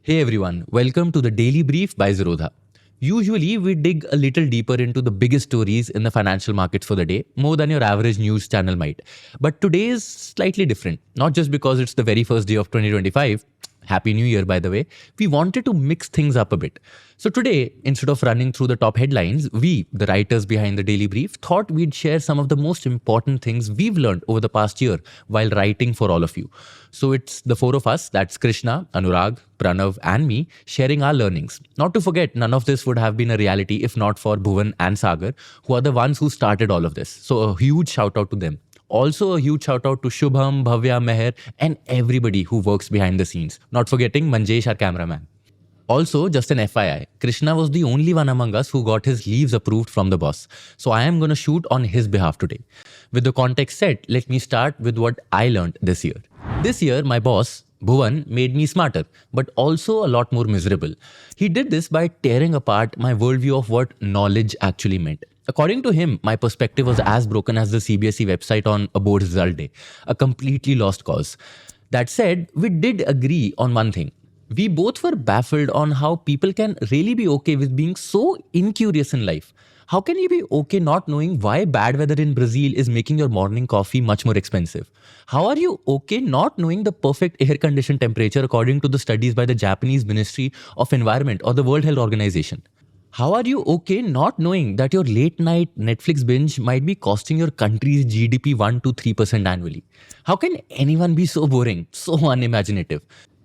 Hey everyone, welcome to the Daily Brief by Zerodha. Usually, we dig a little deeper into the biggest stories in the financial markets for the day, more than your average news channel might. But today is slightly different, not just because it's the very first day of 2025. Happy New Year, by the way. We wanted to mix things up a bit. So today, instead of running through the top headlines, we, the writers behind the Daily Brief, thought we'd share some of the most important things we've learned over the past year while writing for all of you. So it's the four of us, that's Krishna, Anurag, Pranav, and me, sharing our learnings. Not to forget, none of this would have been a reality if not for Bhuvan and Sagar, who are the ones who started all of this. So a huge shout out to them. Also, a huge shout out to Shubham, Bhavya, Meher, and everybody who works behind the scenes. Not forgetting Manjesh, our cameraman. Also, just an FYI, Krishna was the only one among us who got his leaves approved from the boss. So I am going to shoot on his behalf today. With the context set, let me start with what I learned this year. This year, my boss, Bhuvan, made me smarter, but also a lot more miserable. He did this by tearing apart my worldview of what knowledge actually meant. According to him, my perspective was as broken as the CBSE website on a board result day, a completely lost cause. That said, we did agree on one thing. We both were baffled on how people can really be okay with being so incurious in life. How can you be okay not knowing why bad weather in Brazil is making your morning coffee much more expensive? How are you okay not knowing the perfect air conditioned temperature according to the studies by the Japanese Ministry of Environment or the World Health Organization? How are you okay not knowing that your late night Netflix binge might be costing your country's GDP 1 to 3% annually? How can anyone be so boring, so unimaginative?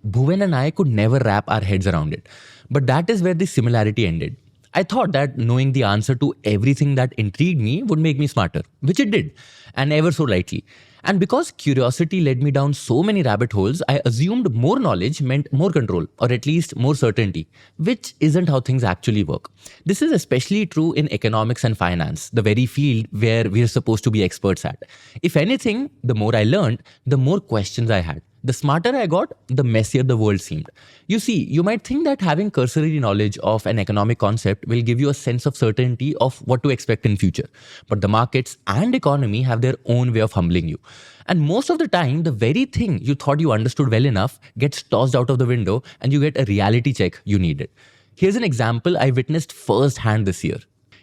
Bhuvan and I could never wrap our heads around it. But that is where the similarity ended. I thought that knowing the answer to everything that intrigued me would make me smarter, which it did, and ever so lightly. And because curiosity led me down so many rabbit holes, I assumed more knowledge meant more control, or at least more certainty, which isn't how things actually work. This is especially true in economics and finance, the very field where we're supposed to be experts at. If anything, the more I learned, the more questions I had. The smarter I got, the messier the world seemed. You see, you might think that having cursory knowledge of an economic concept will give you a sense of certainty of what to expect in future. But the markets and economy have their own way of humbling you. And most of the time, the very thing you thought you understood well enough gets tossed out of the window and you get a reality check you needed. Here's an example I witnessed firsthand this year.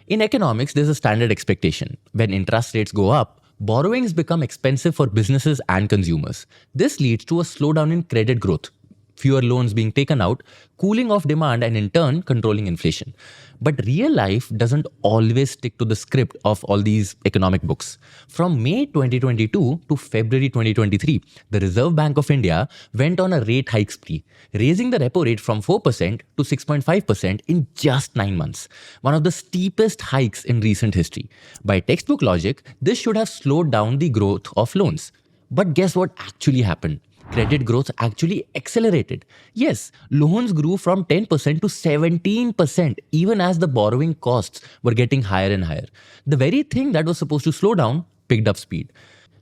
In economics, there's a standard expectation. When interest rates go up, borrowings become expensive for businesses and consumers. This leads to a slowdown in credit growth, fewer loans being taken out, cooling off demand, and in turn, controlling inflation. But real life doesn't always stick to the script of all these economic books. From May 2022 to February 2023, the Reserve Bank of India went on a rate hike spree, raising the repo rate from 4% to 6.5% in just 9 months, one of the steepest hikes in recent history. By textbook logic, this should have slowed down the growth of loans. But guess what actually happened? Credit growth actually accelerated. Yes, loans grew from 10% to 17%, even as the borrowing costs were getting higher and higher. The very thing that was supposed to slow down picked up speed.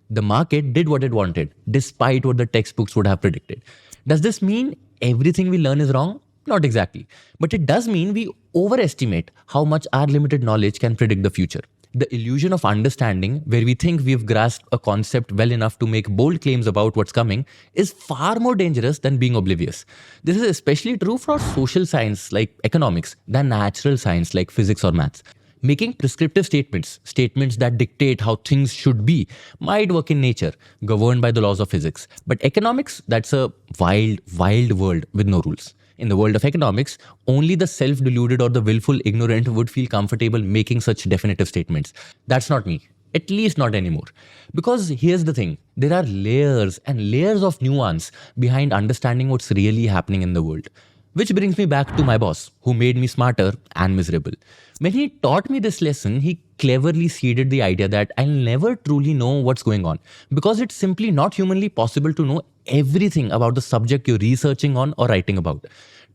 The market did what it wanted, despite what the textbooks would have predicted. Does this mean everything we learn is wrong? Not exactly. But it does mean we overestimate how much our limited knowledge can predict the future. The illusion of understanding, where we think we've grasped a concept well enough to make bold claims about what's coming, is far more dangerous than being oblivious. This is especially true for social science like economics than natural science like physics or maths. Making prescriptive statements, statements that dictate how things should be, might work in nature, governed by the laws of physics. But economics, that's a wild, wild world with no rules. In the world of economics, only the self-deluded or the willful ignorant would feel comfortable making such definitive statements. That's not me. At least not anymore. Because here's the thing, there are layers and layers of nuance behind understanding what's really happening in the world. Which brings me back to my boss, who made me smarter and miserable. When he taught me this lesson, he cleverly seeded the idea that I'll never truly know what's going on, because it's simply not humanly possible to know everything about the subject you're researching on or writing about.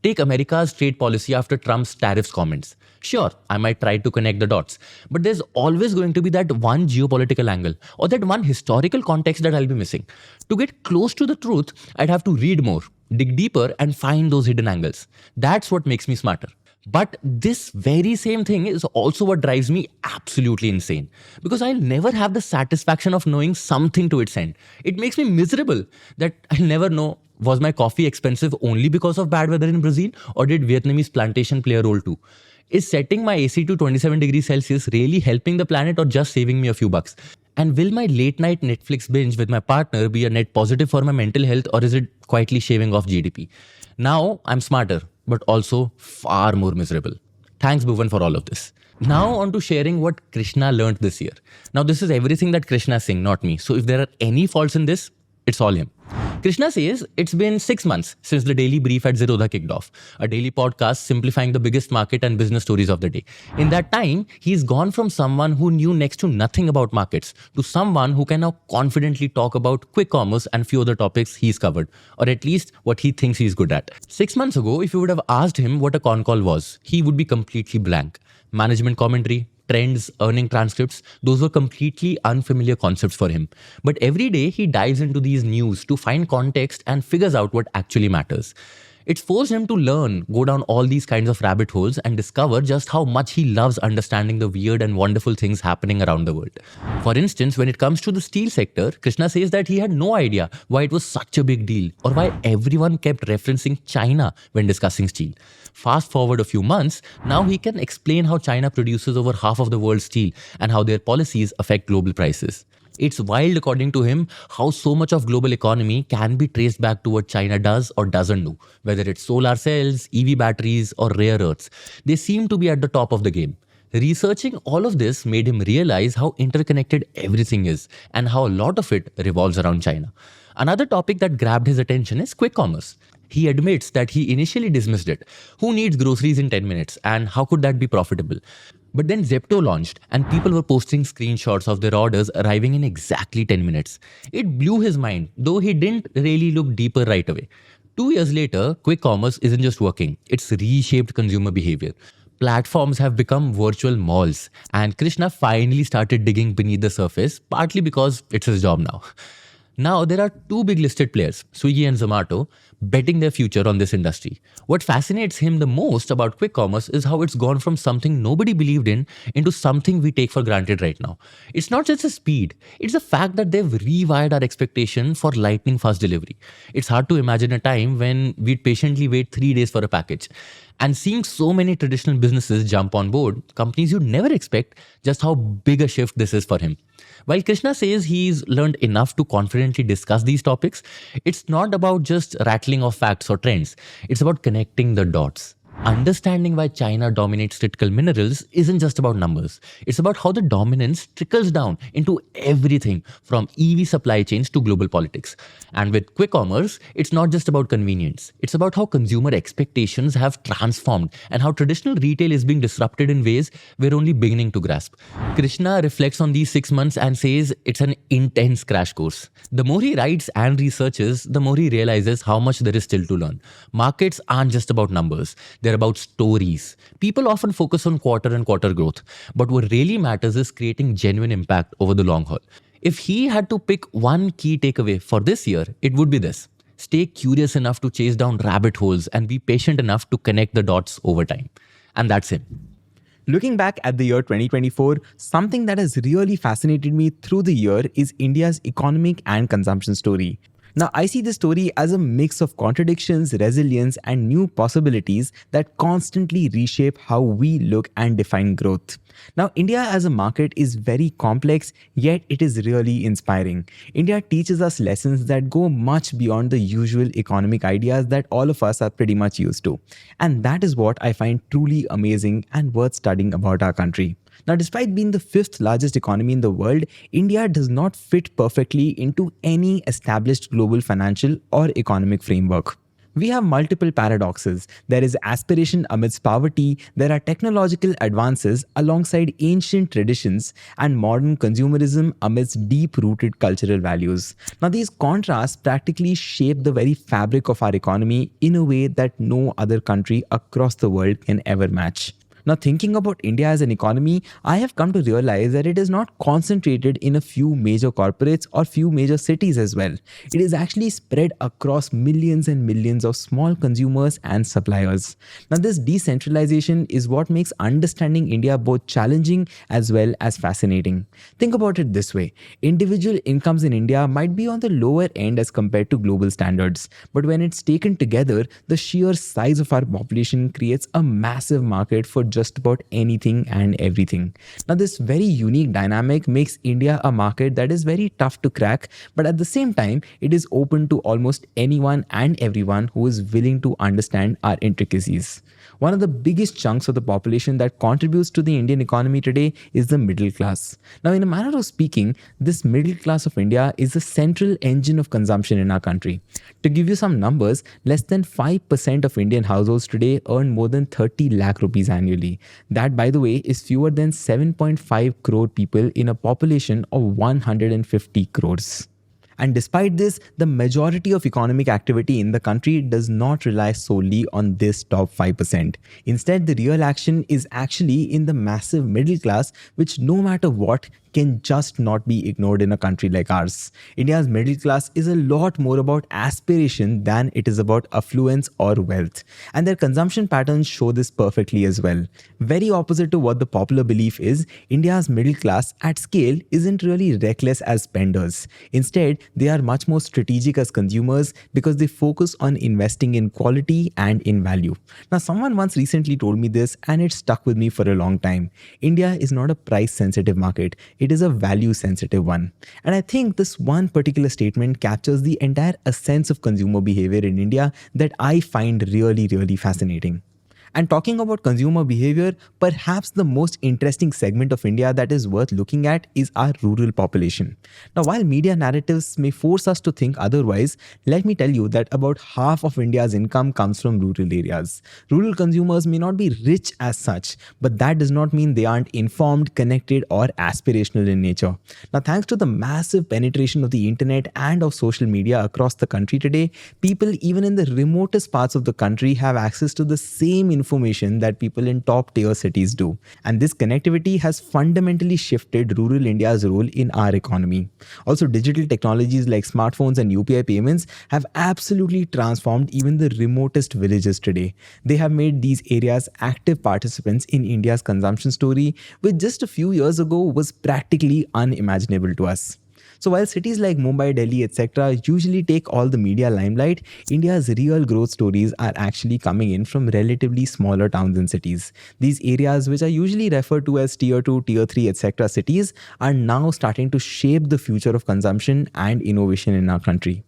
Take America's trade policy after Trump's tariffs comments. Sure, I might try to connect the dots, but there's always going to be that one geopolitical angle or that one historical context that I'll be missing. To get close to the truth, I'd have to read more, dig deeper, and find those hidden angles. That's what makes me smarter. But this very same thing is also what drives me absolutely insane, because I'll never have the satisfaction of knowing something to its end. It makes me miserable that I'll never know Was my coffee expensive only because of bad weather in Brazil, or did Vietnamese plantation play a role too? Is setting my AC to 27 degrees Celsius really helping the planet or just saving me a few bucks? And will my late night Netflix binge with my partner be a net positive for my mental health, or is it quietly shaving off GDP? Now I'm smarter, but also far more miserable. Thanks, Bhuvan, for all of this. Now on to sharing what Krishna learned this year. Now this is everything that Krishna is saying, not me. So if there are any faults in this, it's all him. Krishna says it's been 6 months since the daily brief at Zerodha kicked off, a daily podcast simplifying the biggest market and business stories of the day. In that time, he's gone from someone who knew next to nothing about markets to someone who can now confidently talk about quick commerce and few other topics he's covered, or at least what he thinks he's good at. 6 months ago, if you would have asked him what a con call was, he would be completely blank. Management commentary, trends, earning transcripts, those were completely unfamiliar concepts for him. But every day he dives into these news to find context and figures out what actually matters. It's forced him to learn, go down all these kinds of rabbit holes and discover just how much he loves understanding the weird and wonderful things happening around the world. For instance, when it comes to the steel sector, Krishna says that he had no idea why it was such a big deal or why everyone kept referencing China when discussing steel. Fast forward a few months, now he can explain how China produces over half of the world's steel and how their policies affect global prices. It's wild, according to him, how so much of global economy can be traced back to what China does or doesn't do, whether it's solar cells, EV batteries, or rare earths. They seem to be at the top of the game. Researching all of this made him realize how interconnected everything is and how a lot of it revolves around China. Another topic that grabbed his attention is quick commerce. He admits that he initially dismissed it. Who needs groceries in 10 minutes and how could that be profitable? But then Zepto launched and people were posting screenshots of their orders arriving in exactly 10 minutes. It blew his mind, though he didn't really look deeper right away. 2 years later, quick commerce isn't just working, it's reshaped consumer behavior. Platforms have become virtual malls, and Krishna finally started digging beneath the surface, partly because it's his job now. Now, there are two big listed players, Swiggy and Zomato, betting their future on this industry. What fascinates him the most about quick commerce is how it's gone from something nobody believed in into something we take for granted right now. It's not just the speed, it's the fact that they've rewired our expectation for lightning fast delivery. It's hard to imagine a time when we'd patiently wait 3 days for a package. And seeing so many traditional businesses jump on board, companies you'd never expect, just how big a shift this is for him. While Krishna says he's learned enough to confidently discuss these topics, it's not about just rattling off facts or trends. It's about connecting the dots. Understanding why China dominates critical minerals isn't just about numbers. It's about how the dominance trickles down into everything from EV supply chains to global politics. And with quick commerce, it's not just about convenience. It's about how consumer expectations have transformed and how traditional retail is being disrupted in ways we're only beginning to grasp. Krishna reflects on these 6 months and says it's an intense crash course. The more he writes and researches, the more he realizes how much there is still to learn. Markets aren't just about numbers. They're about stories. People often focus on quarter growth, but what really matters is creating genuine impact over the long haul. If he had to pick one key takeaway for this year, it would be this: stay curious enough to chase down rabbit holes and be patient enough to connect the dots over time. And that's him. Looking back at the year 2024, something that has really fascinated me through the year is India's economic and consumption story. Now, I see this story as a mix of contradictions, resilience, and new possibilities that constantly reshape how we look and define growth. Now, India as a market is very complex, yet it is really inspiring. India teaches us lessons that go much beyond the usual economic ideas that all of us are pretty much used to. And that is what I find truly amazing and worth studying about our country. Now, despite being the fifth largest economy in the world, India does not fit perfectly into any established global financial or economic framework. We have multiple paradoxes. There is aspiration amidst poverty, there are technological advances alongside ancient traditions, and modern consumerism amidst deep-rooted cultural values. Now, these contrasts practically shape the very fabric of our economy in a way that no other country across the world can ever match. Now, thinking about India as an economy, I have come to realize that it is not concentrated in a few major corporates or few major cities as well. It is actually spread across millions and millions of small consumers and suppliers. Now, this decentralization is what makes understanding India both challenging as well as fascinating. Think about it this way: individual incomes in India might be on the lower end as compared to global standards, but when it's taken together, the sheer size of our population creates a massive market for just about anything and everything. Now, this very unique dynamic makes India a market that is very tough to crack, but at the same time, it is open to almost anyone and everyone who is willing to understand our intricacies. One of the biggest chunks of the population that contributes to the Indian economy today is the middle class. Now, in a manner of speaking, this middle class of India is the central engine of consumption in our country. To give you some numbers, less than 5% of Indian households today earn more than 30 lakh rupees annually. That, by the way, is fewer than 7.5 crore people in a population of 150 crores. And despite this, the majority of economic activity in the country does not rely solely on this top 5%. Instead, the real action is actually in the massive middle class, which no matter what can just not be ignored in a country like ours. India's middle class is a lot more about aspiration than it is about affluence or wealth. And their consumption patterns show this perfectly as well. Very opposite to what the popular belief is, India's middle class at scale isn't really reckless as spenders. Instead, they are much more strategic as consumers because they focus on investing in quality and in value. Now, someone once recently told me this and it stuck with me for a long time. India is not a price-sensitive market. It is a value-sensitive one. And I think this one particular statement captures the entire essence of consumer behavior in India that I find really, really fascinating. And talking about consumer behavior, perhaps the most interesting segment of India that is worth looking at is our rural population. Now, while media narratives may force us to think otherwise, let me tell you that about half of India's income comes from rural areas. Rural consumers may not be rich as such, but that does not mean they aren't informed, connected, or aspirational in nature. Now, thanks to the massive penetration of the internet and of social media across the country today, people even in the remotest parts of the country have access to the same information that people in top tier cities do. And this connectivity has fundamentally shifted rural India's role in our economy. Also, digital technologies like smartphones and UPI payments have absolutely transformed even the remotest villages today. They have made these areas active participants in India's consumption story, which just a few years ago was practically unimaginable to us. So while cities like Mumbai, Delhi, etc. usually take all the media limelight, India's real growth stories are actually coming in from relatively smaller towns and cities. These areas, which are usually referred to as tier 2, tier 3, etc. cities, are now starting to shape the future of consumption and innovation in our country.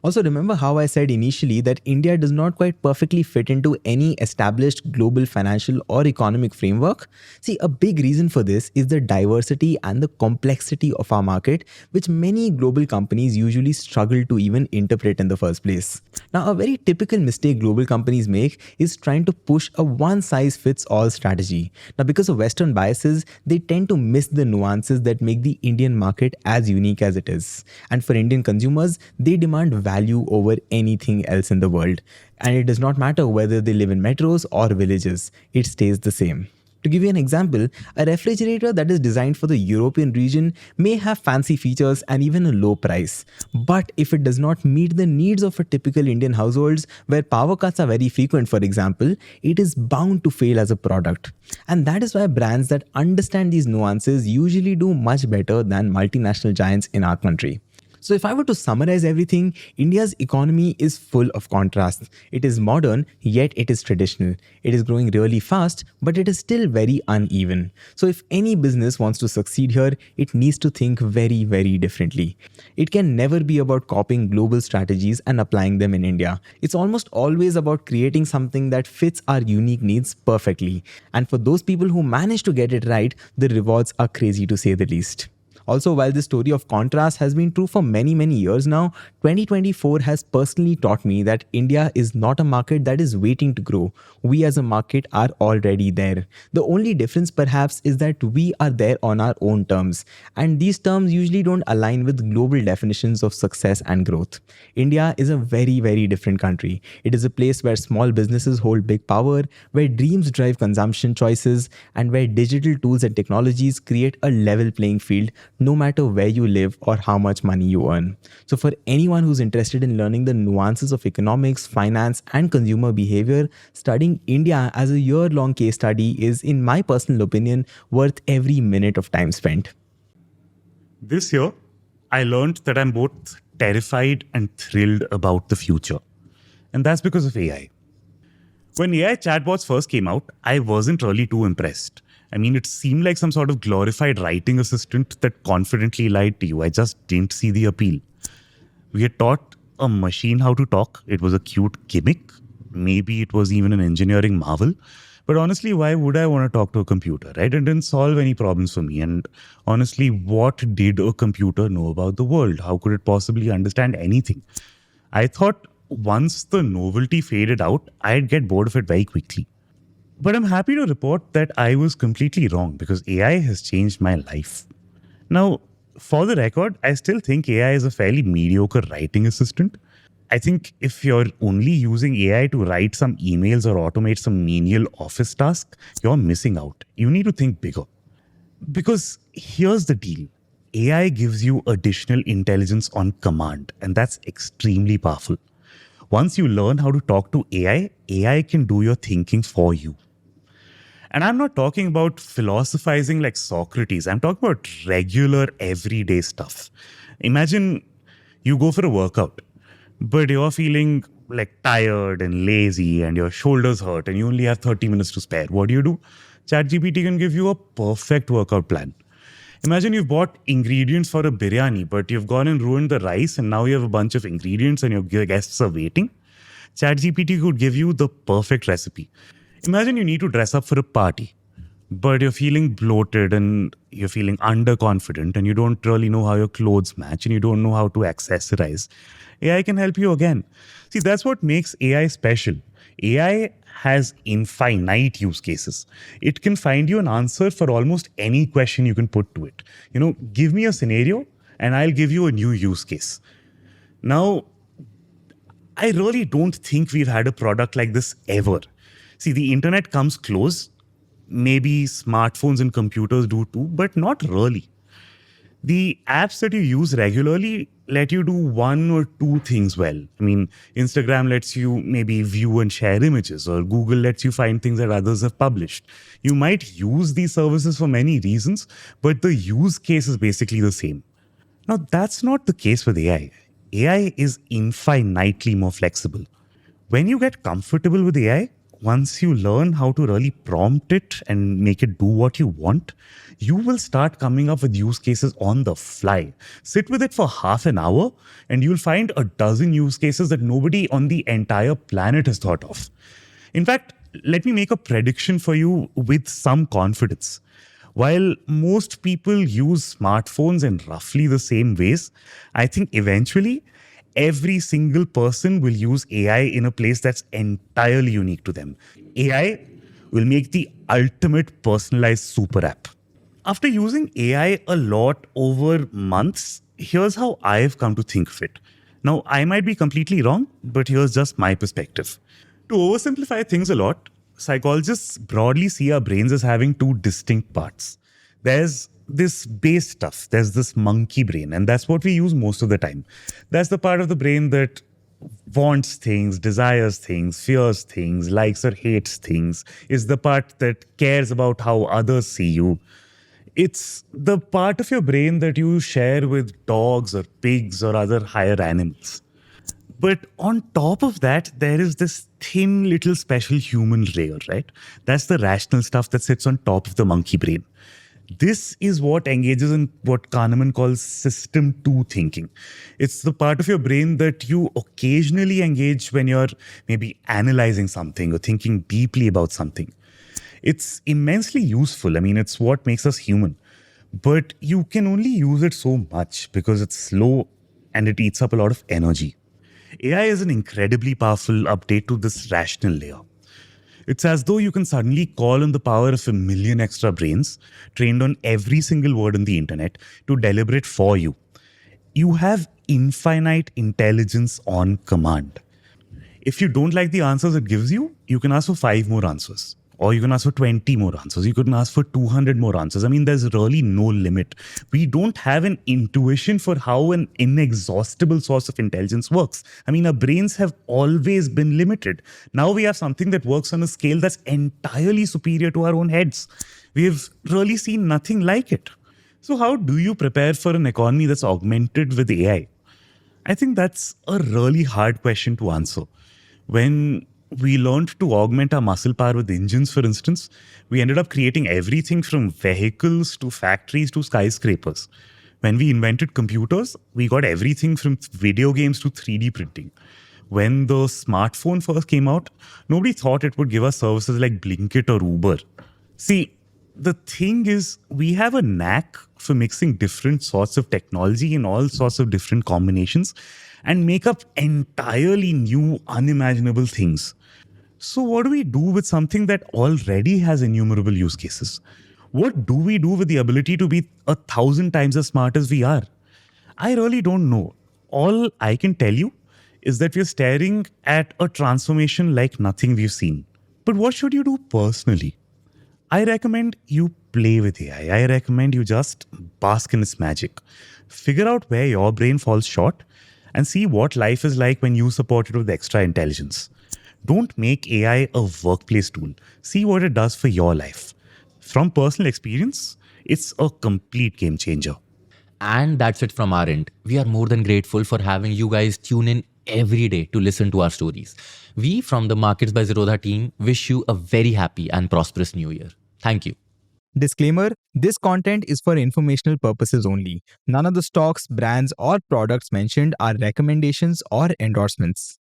Also, remember how I said initially that India does not quite perfectly fit into any established global financial or economic framework? See, a big reason for this is the diversity and the complexity of our market, which many global companies usually struggle to even interpret in the first place. Now, a very typical mistake global companies make is trying to push a one-size-fits-all strategy. Now, because of Western biases, they tend to miss the nuances that make the Indian market as unique as it is. And for Indian consumers, they demand value over anything else in the world. And it does not matter whether they live in metros or villages, it stays the same. To give you an example, a refrigerator that is designed for the European region may have fancy features and even a low price. But if it does not meet the needs of a typical Indian households where power cuts are very frequent, for example, it is bound to fail as a product. And that is why brands that understand these nuances usually do much better than multinational giants in our country. So if I were to summarize everything, India's economy is full of contrasts. It is modern, yet it is traditional. It is growing really fast, but it is still very uneven. So if any business wants to succeed here, it needs to think very, very differently. It can never be about copying global strategies and applying them in India. It's almost always about creating something that fits our unique needs perfectly. And for those people who manage to get it right, the rewards are crazy to say the least. Also, while this story of contrast has been true for many, many years now, 2024 has personally taught me that India is not a market that is waiting to grow. We as a market are already there. The only difference perhaps is that we are there on our own terms. And these terms usually don't align with global definitions of success and growth. India is a very, very different country. It is a place where small businesses hold big power, where dreams drive consumption choices, and where digital tools and technologies create a level playing field no matter where you live or how much money you earn. So, for anyone who's interested in learning the nuances of economics, finance, and consumer behavior, studying India as a year long case study is, in my personal opinion, worth every minute of time spent. This year, I learned that I'm both terrified and thrilled about the future. And that's because of AI. When AI chatbots first came out, I wasn't really too impressed. I mean, it seemed like some sort of glorified writing assistant that confidently lied to you. I just didn't see the appeal. We had taught a machine how to talk. It was a cute gimmick. Maybe it was even an engineering marvel. But honestly, why would I want to talk to a computer, right? It didn't solve any problems for me. And honestly, what did a computer know about the world? How could it possibly understand anything? I thought once the novelty faded out, I'd get bored of it very quickly. But I'm happy to report that I was completely wrong because AI has changed my life. Now, for the record, I still think AI is a fairly mediocre writing assistant. I think if you're only using AI to write some emails or automate some menial office task, you're missing out. You need to think bigger. Because here's the deal. AI gives you additional intelligence on command, and that's extremely powerful. Once you learn how to talk to AI, AI can do your thinking for you. And I'm not talking about philosophizing like Socrates. I'm talking about regular, everyday stuff. Imagine you go for a workout, but you're feeling like tired and lazy and your shoulders hurt and you only have 30 minutes to spare. What do? ChatGPT can give you a perfect workout plan. Imagine you've bought ingredients for a biryani, but you've gone and ruined the rice and now you have a bunch of ingredients and your guests are waiting. ChatGPT could give you the perfect recipe. Imagine you need to dress up for a party, but you're feeling bloated and you're feeling underconfident and you don't really know how your clothes match and you don't know how to accessorize. AI can help you again. See, that's what makes AI special. AI has infinite use cases. It can find you an answer for almost any question you can put to it. Give me a scenario and I'll give you a new use case. Now, I really don't think we've had a product like this ever. See, the internet comes close. Maybe smartphones and computers do too, but not really. The apps that you use regularly let you do one or two things well. I mean, Instagram lets you maybe view and share images, or Google lets you find things that others have published. You might use these services for many reasons, but the use case is basically the same. Now, that's not the case with AI. AI is infinitely more flexible. When you get comfortable with AI, once you learn how to really prompt it and make it do what you want, you will start coming up with use cases on the fly. Sit with it for half an hour and you'll find a dozen use cases that nobody on the entire planet has thought of. In fact, let me make a prediction for you with some confidence. While most people use smartphones in roughly the same ways, I think eventually every single person will use AI in a place that's entirely unique to them. AI will make the ultimate personalized super app. After using AI a lot over months, here's how I've come to think of it. Now, I might be completely wrong, but here's just my perspective. To oversimplify things a lot, psychologists broadly see our brains as having two distinct parts. There's this base stuff, there's this monkey brain, and that's what we use most of the time. That's the part of the brain that wants things, desires things, fears things, likes or hates things, is the part that cares about how others see you. It's the part of your brain that you share with dogs or pigs or other higher animals. But on top of that, there is this thin little special human layer, right? That's the rational stuff that sits on top of the monkey brain. This is what engages in what Kahneman calls system 2 thinking. It's the part of your brain that you occasionally engage when you're maybe analyzing something or thinking deeply about something. It's immensely useful. I mean, it's what makes us human. But you can only use it so much because it's slow and it eats up a lot of energy. AI is an incredibly powerful update to this rational layer. It's as though you can suddenly call on the power of a million extra brains trained on every single word on the internet to deliberate for you. You have infinite intelligence on command. If you don't like the answers it gives you, you can ask for 5 more answers. Or you can ask for 20 more answers. You can ask for 200 more answers. I mean, there's really no limit. We don't have an intuition for how an inexhaustible source of intelligence works. I mean, our brains have always been limited. Now we have something that works on a scale that's entirely superior to our own heads. We've really seen nothing like it. So, how do you prepare for an economy that's augmented with AI? I think that's a really hard question to answer. When we learned to augment our muscle power with engines, for instance, we ended up creating everything from vehicles to factories to skyscrapers. When we invented computers, we got everything from video games to 3D printing. When the smartphone first came out, nobody thought it would give us services like Blinkit or Uber. See, the thing is, we have a knack for mixing different sorts of technology in all sorts of different combinations and make up entirely new, unimaginable things. So, what do we do with something that already has innumerable use cases? What do we do with the ability to be 1,000 times as smart as we are? I really don't know. All I can tell you is that we're staring at a transformation like nothing we've seen. But what should you do personally? I recommend you play with AI. I recommend you just bask in its magic. Figure out where your brain falls short and see what life is like when you support it with extra intelligence. Don't make AI a workplace tool. See what it does for your life. From personal experience, it's a complete game changer. And that's it from our end. We are more than grateful for having you guys tune in every day to listen to our stories. We from the Markets by Zerodha team wish you a very happy and prosperous new year. Thank you. Disclaimer: this content is for informational purposes only. None of the stocks, brands, or products mentioned are recommendations or endorsements.